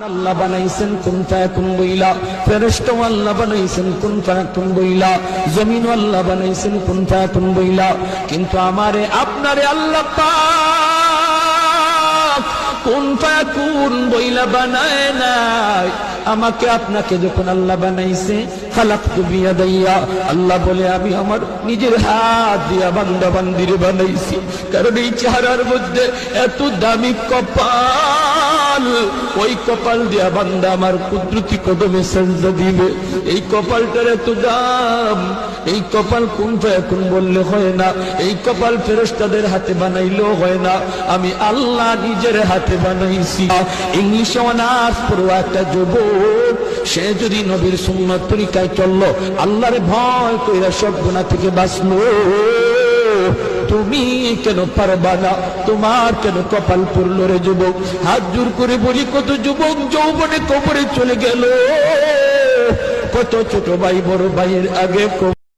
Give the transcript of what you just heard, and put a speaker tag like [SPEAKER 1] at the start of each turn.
[SPEAKER 1] আল্লাহ বানাইছেন কুন ফায়াকুন বইলা, ফেরেশতা আল্লাহ বানাইছেন কুন ফায়াকুন বইলা, জমিন আল্লাহ বানাইছেন কুন ফায়াকুন বইলা। কিন্তু আমারে আপনারে আল্লাহ পাক কুন ফায়াকুন বইলা বানায় নাই। আমাকে আপনাকে যখন আল্লাহ বানাইছে, খালাকতু বিয়াদাইয়া, আল্লাহ বলে আমি আমার নিজের হাত দিয়া বান্দা বান্দিরে বানাইছি। কারণ এই চেহারার মধ্যে এত দামি কপাল, ওই কপাল দিয়া বান্দা আমার কুদরতি কদমে সেজদা দিবে। এই কপালটার এত দাম, এই কপাল কুন ফায়াকুন বললে হয় না, এই কপাল ফেরেশতাদের হাতে বানাইলেও হয় না, আমি আল্লাহ নিজের হাতে বানাইছি। ইংলিশে অনার্স পড়ুয়া একটা যুবক, সে যদি নবীর সুন্নাত তরিকায় চললো, আল্লাহর ভয় কইরা সব গুনাহ থেকে বাঁচলো, তুমি কেন পারবা না? তোমার কেন কপাল পড়লো রে যুবক? হাত জোর করে বলি, কত যুবক যৌবনে কবরে চলে গেল, কত ছোট ভাই বড় ভাইয়ের আগে